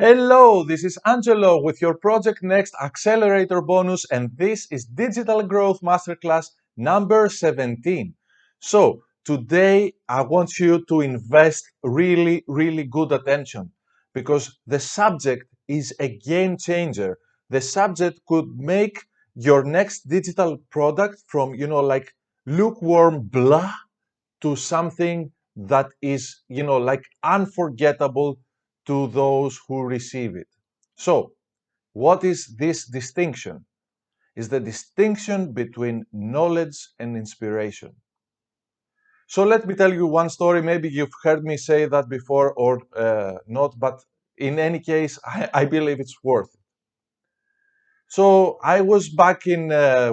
Hello, this is Angelo with your Project Next Accelerator bonus, and this is Digital Growth Masterclass number 17. So, today I want you to invest really good attention because the subject is a game changer. The subject could make your next digital product from, like lukewarm blah to something that is, like unforgettable to those who receive it. So, what is this distinction? Is the distinction between knowledge and inspiration. So, let me tell you one story. Maybe you've heard me say that before or not, but in any case, I believe it's worth it. So I was back in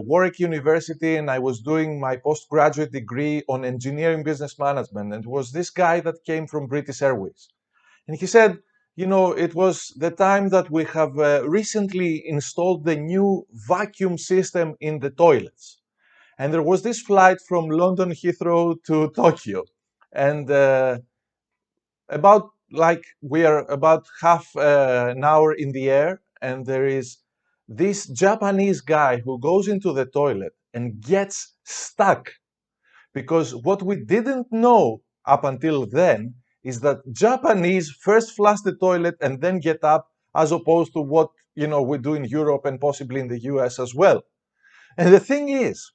Warwick University and I was doing my postgraduate degree on engineering business management. And it was this guy that came from British Airways. And he said, it was the time that we have recently installed the new vacuum system in the toilets. And there was this flight from London Heathrow to Tokyo. And about like we are about half an hour in the air, and there is this Japanese guy who goes into the toilet and gets stuck, because what we didn't know up until then is that Japanese first flush the toilet and then get up, as opposed to what we do in Europe and possibly in the US as well. And the thing is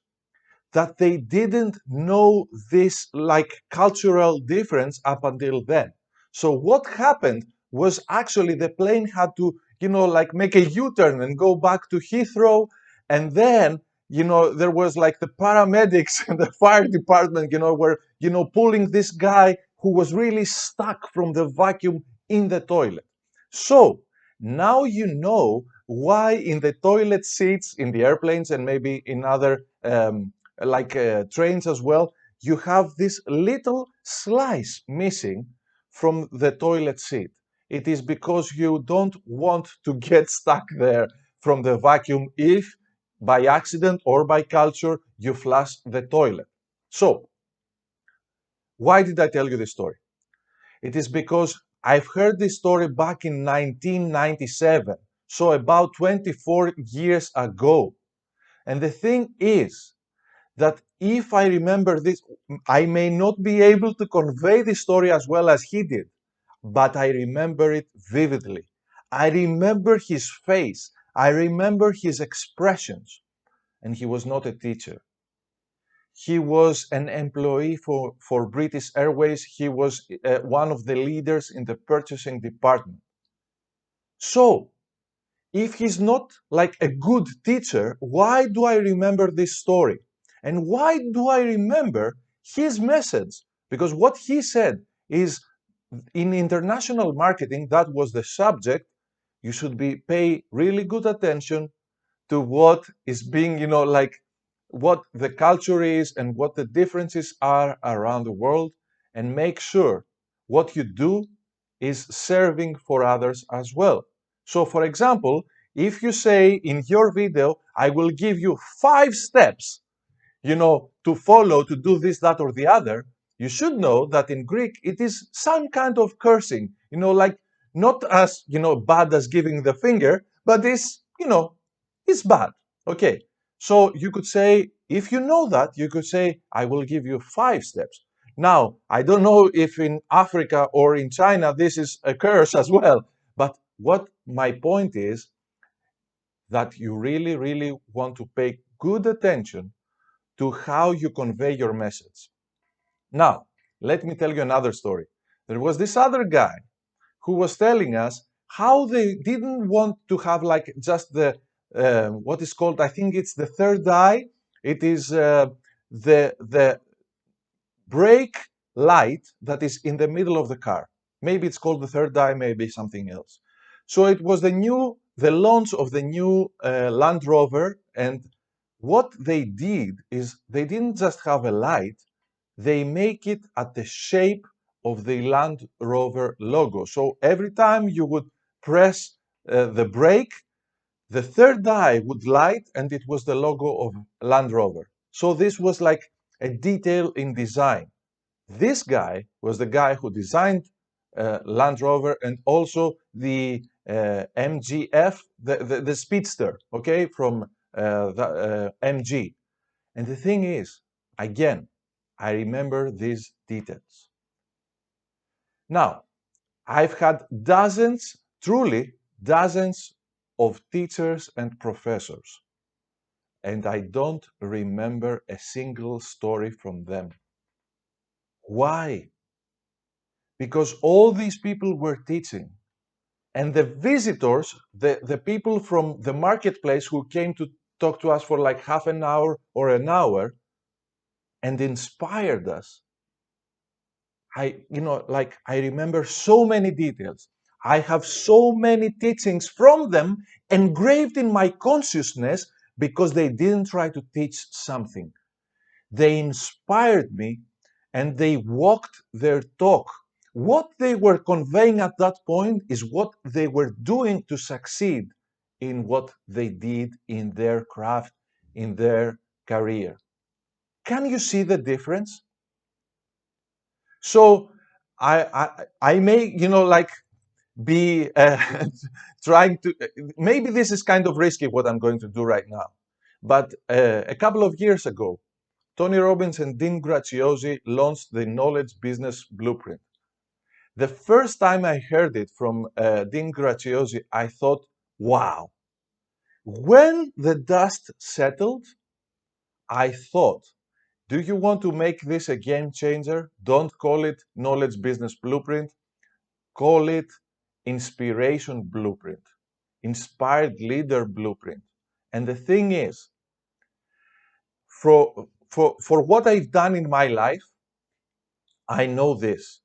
that they didn't know this like cultural difference up until then. So what happened was actually the plane had to, like make a U-turn and go back to Heathrow. And then, there was like the paramedics and the fire department, were, pulling this guy who was really stuck from the vacuum in the toilet. So now you know why in the toilet seats in the airplanes and maybe in other trains as well, you have this little slice missing from the toilet seat. It is because you don't want to get stuck there from the vacuum if by accident or by culture you flush the toilet. So, why did I tell you this story? It is because I've heard this story back in 1997, so about 24 years ago. And the thing is, that if I remember this, I may not be able to convey the story as well as he did, but I remember it vividly. I remember his face. I remember his expressions. And he was not a teacher. He was an employee for British Airways. He was one of the leaders in the purchasing department. So, if he's not like a good teacher, why do I remember this story? And why do I remember his message? Because what he said is, in international marketing, that was the subject. You should pay really good attention to what is being, like what the culture is and what the differences are around the world, and make sure what you do is serving for others as well. So, for example, if you say in your video, I will give you 5 steps, to follow to do this, that, or the other, you should know that in Greek it is some kind of cursing, like not as, bad as giving the finger, but it's bad. Okay. So you could say, if you know that, you could say, I will give you 5 steps. Now, I don't know if in Africa or in China this is a curse as well, but what my point is that you really want to pay good attention to how you convey your message. Now, let me tell you another story. There was this other guy who was telling us how they didn't want to have like just the what is called, I think it's the third eye. It is the brake light that is in the middle of the car. Maybe it's called the third eye, maybe something else. So it was the launch of the new Land Rover, and what they did is they didn't just have a light, they make it at the shape of the Land Rover logo. So every time you would press the brake, the third eye would light and it was the logo of Land Rover. So this was like a detail in design. This guy was the guy who designed Land Rover and also the MGF, the speedster, okay, from the MG. And the thing is, again, I remember these details. Now, I've had dozens, truly dozens of teachers and professors, and I don't remember a single story from them. Why? Because all these people were teaching, and the visitors, the people from the marketplace who came to talk to us for like half an hour or an hour and inspired us, I remember so many details. I have so many teachings from them engraved in my consciousness because they didn't try to teach something. They inspired me and they walked their talk. What they were conveying at that point is what they were doing to succeed in what they did in their craft, in their career. Can you see the difference? So I may, be trying to, maybe this is kind of risky what I'm going to do right now. But a couple of years ago, Tony Robbins and Dean Graziosi launched the Knowledge Business Blueprint. The first time I heard it from Dean Graziosi, I thought, wow. When the dust settled, I thought, do you want to make this a game changer? Don't call it Knowledge Business Blueprint. Call it Inspiration Blueprint, Inspired Leader Blueprint. And the thing is, for what I've done in my life, I know this.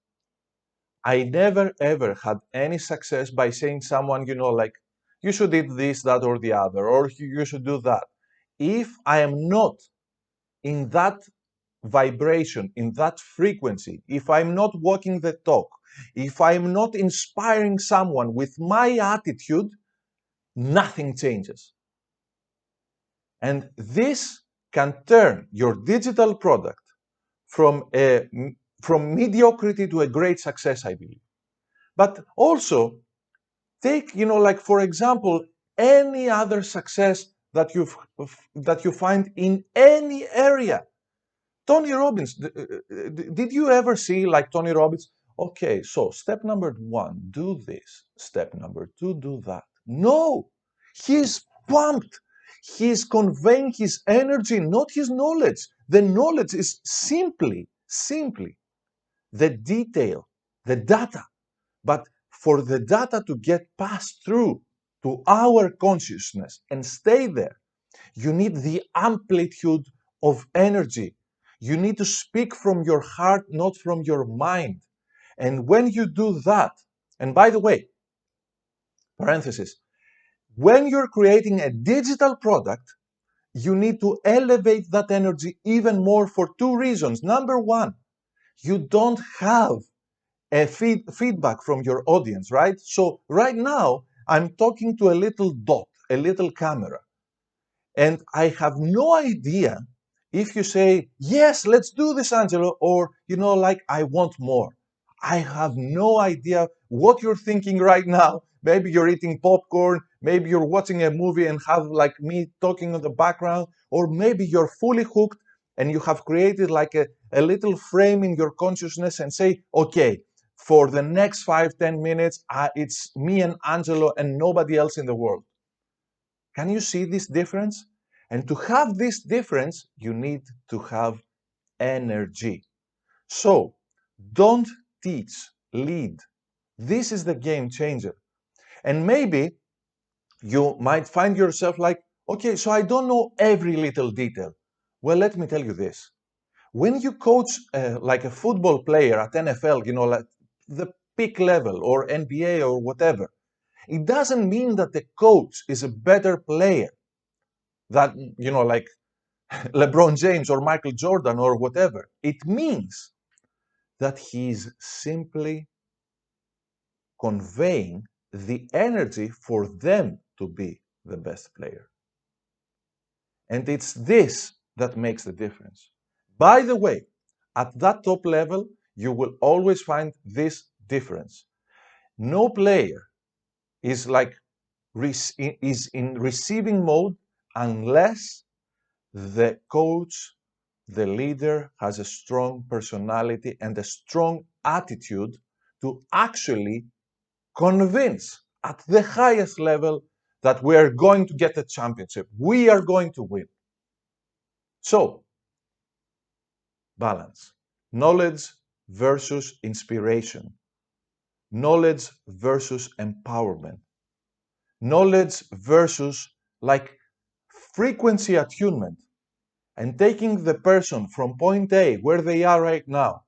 I never ever had any success by saying someone, like, you should eat this, that, or the other, or you should do that. If I am not in that vibration, in that frequency, if I'm not walking the talk, if I'm not inspiring someone with my attitude, nothing changes. And this can turn your digital product from mediocrity to a great success, I believe. But also take, like for example, any other success that you find in any area. Tony Robbins, did you ever see like Tony Robbins? Okay, so step number one, do this. Step number two, do that. No, he's pumped. He's conveying his energy, not his knowledge. The knowledge is simply the detail, the data. But for the data to get passed through to our consciousness and stay there, you need the amplitude of energy. You need to speak from your heart, not from your mind. And when you do that, and by the way, parenthesis, when you're creating a digital product, you need to elevate that energy even more for two reasons. Number one, you don't have a feedback from your audience, right? So right now, I'm talking to a little dot, a little camera. And I have no idea if you say, yes, let's do this, Angelo, or, like, I want more. I have no idea what you're thinking right now. Maybe you're eating popcorn, maybe you're watching a movie and have like me talking in the background, or maybe you're fully hooked and you have created like a little frame in your consciousness and say, okay, for the next 5-10 minutes, it's me and Angelo and nobody else in the world. Can you see this difference? And to have this difference, you need to have energy. So don't teach, lead. This is the game changer. And maybe you might find yourself like, okay, so I don't know every little detail. Well, let me tell you this. When you coach like a football player at NFL, like the peak level or NBA or whatever, it doesn't mean that the coach is a better player that, like LeBron James or Michael Jordan or whatever. It means that he's simply conveying the energy for them to be the best player. And it's this that makes the difference. By the way, at that top level, you will always find this difference. No player is like is in receiving mode unless the coach, the leader, has a strong personality and a strong attitude to actually convince at the highest level that we are going to get a championship. We are going to win. So, balance. Knowledge versus inspiration. Knowledge versus empowerment. Knowledge versus like frequency attunement, and taking the person from point A, where they are right now,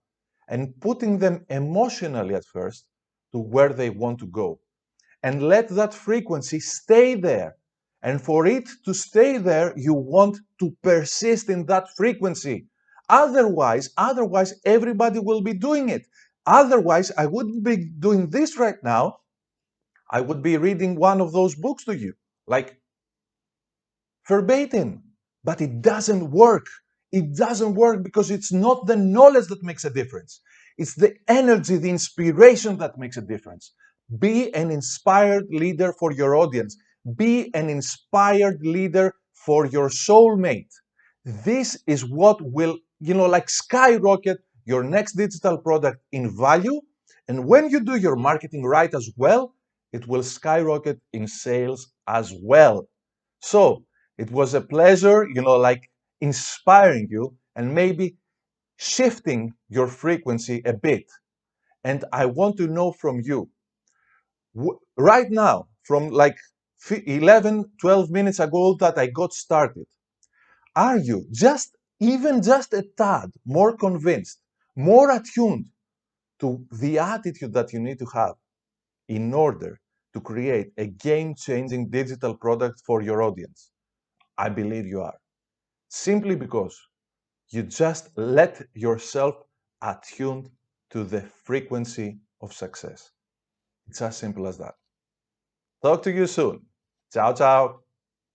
and putting them emotionally at first to where they want to go. And let that frequency stay there. And for it to stay there, you want to persist in that frequency. Otherwise, everybody will be doing it. Otherwise, I wouldn't be doing this right now. I would be reading one of those books to you, like verbatim. But it doesn't work. It doesn't work because it's not the knowledge that makes a difference. It's the energy, the inspiration that makes a difference. Be an inspired leader for your audience. Be an inspired leader for your soulmate. This is what will, like skyrocket your next digital product in value. And when you do your marketing right as well, it will skyrocket in sales as well. So it was a pleasure, like inspiring you and maybe shifting your frequency a bit. And I want to know from you right now, from like 11, 12 minutes ago that I got started, are you even just a tad more convinced, more attuned to the attitude that you need to have in order to create a game-changing digital product for your audience? I believe you are. Simply because you just let yourself attune to the frequency of success. It's as simple as that. Talk to you soon. Ciao, ciao.